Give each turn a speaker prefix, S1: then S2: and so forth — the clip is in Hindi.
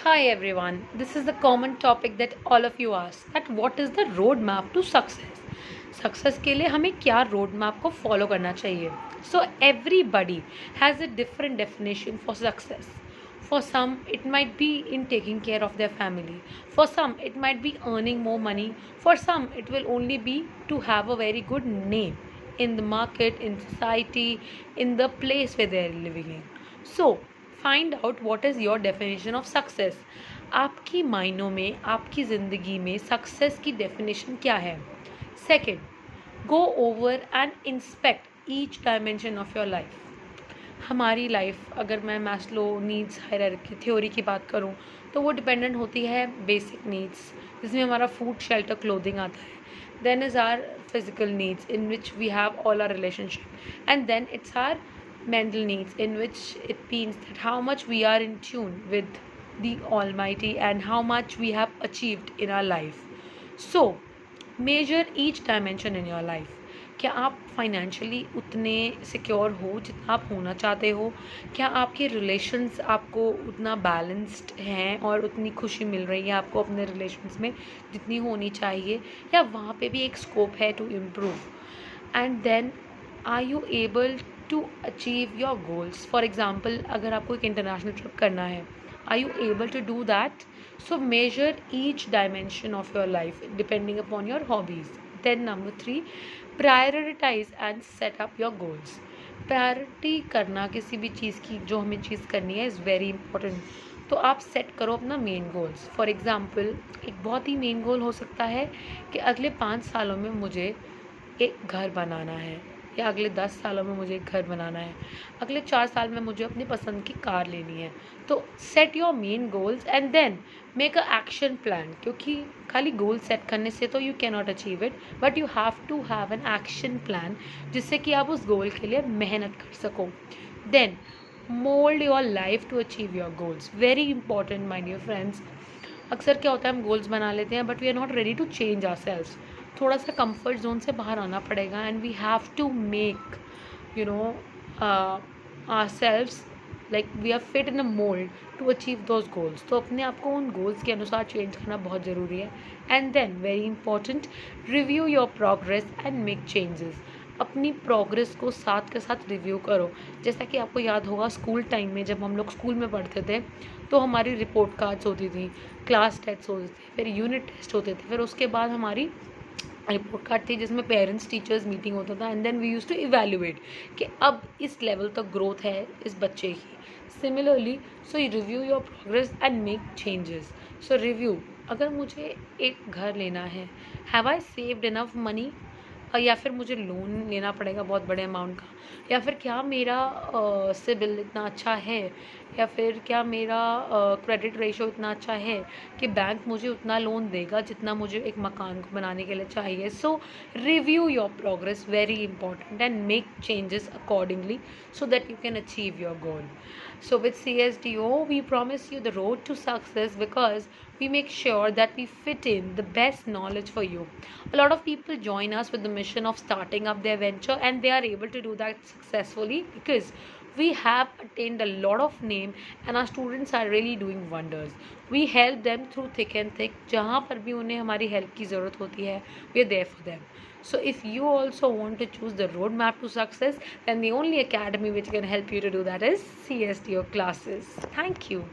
S1: Hi everyone, this is the common topic that all of you ask that what is the road map to success? Success के लिए हमें क्या road map को follow करना चाहिए? So everybody has a different definition for success. For some, it might be in taking care of their family. For some, it might be earning more money. For some, it will only be to have a very good name in the market, in society, in the place where they are living in. So find out what is your definition of success. आपकी मायनों में, आपकी ज़िंदगी में सक्सेस की डेफिनेशन क्या है. Second, go over and inspect each dimension of your life. हमारी लाइफ, अगर मैं मैस्लो नीड्स हायरार्की थ्योरी की बात करूं, तो वो डिपेंडेंट होती है बेसिक नीड्स, जिसमें हमारा फूड, शेल्टर, क्लोथिंग आता है. Then is our physical needs in which we have all our relationship, and then it's our mental needs, in which it means that how much we are in tune with the Almighty and how much we have achieved in our life. So measure each dimension in your life. क्या आप फाइनेंशियली उतने सिक्योर हो जितना आप होना चाहते हो? क्या आपके रिलेशंस आपको उतना बैलेंस्ड हैं और उतनी खुशी मिल रही है आपको अपने रिलेशंस में जितनी होनी चाहिए, या वहाँ पे भी एक स्कोप है to improve? And then are you able to achieve your goals? For example, अगर आपको एक इंटरनेशनल ट्रिप करना है, are you able to do that? So measure each dimension of your life depending upon your hobbies. Then number 3, prioritize and set up your goals. Priority करना किसी भी चीज़ की, जो हमें चीज़ करनी है, इज़ वेरी इंपॉर्टेंट. तो आप सेट करो अपना मेन गोल्स. फॉर एग्ज़ाम्पल, एक बहुत ही मेन गोल हो सकता है कि अगले 5 सालों में मुझे एक घर बनाना है, या अगले 10 सालों में मुझे एक घर बनाना है, अगले 4 साल में मुझे अपनी पसंद की कार लेनी है. तो set your main goals and then make a action plan, क्योंकि खाली गोल सेट करने से तो you can not achieve it, but you have to have an action plan जिससे कि आप उस गोल के लिए मेहनत कर सको. Then mould your life to achieve your goals. Very important my dear friends. अक्सर क्या होता है, हम गोल्स बना लेते हैं but we are not ready to change ourselves. थोड़ा सा कंफर्ट जोन से बाहर आना पड़ेगा and we have to make you know ourselves like we are fit in a mould to achieve those goals. तो अपने आप को उन गोल्स के अनुसार चेंज करना बहुत ज़रूरी है. And then very important, review your progress and make changes. अपनी प्रोग्रेस को साथ के साथ रिव्यू करो. जैसा कि आपको याद होगा, स्कूल टाइम में जब हम लोग स्कूल में पढ़ते थे तो हमारी रिपोर्ट कार्ड्स होती थी, क्लास टेस्ट होते थे, फिर यूनिट टेस्ट होते थे, फिर उसके बाद हमारी रिपोर्ट कार्ड थी जिसमें पेरेंट्स टीचर्स मीटिंग होता था, and then we use to evaluate कि अब इस लेवल तक ग्रोथ है इस बच्चे की. Similarly, so review your progress and make changes. So review, अगर मुझे एक घर लेना है, have I saved enough money, या फिर मुझे लोन लेना पड़ेगा बहुत बड़े अमाउंट का, या फिर क्या मेरा सिबिल इतना अच्छा है, या फिर क्या मेरा क्रेडिट रेशो इतना अच्छा है कि बैंक मुझे उतना लोन देगा जितना मुझे एक मकान को बनाने के लिए चाहिए. So review your progress, very important, and make changes accordingly so that you can achieve your goal. So with CSDO, we promise you the road to success because we make sure that we fit in the best knowledge for you. A lot of people join us with the mission of starting up their venture, and they are able to do that successfully because we have attained a lot of name and our students are really doing wonders. We help them through thick and thick. जहाँ पर भी उन्हें हमारी हेल्प की ज़रूरत होती है, we are there for them. So if you also want to choose the roadmap to success, then the only academy which can help you to do that is CSDO classes. Thank you.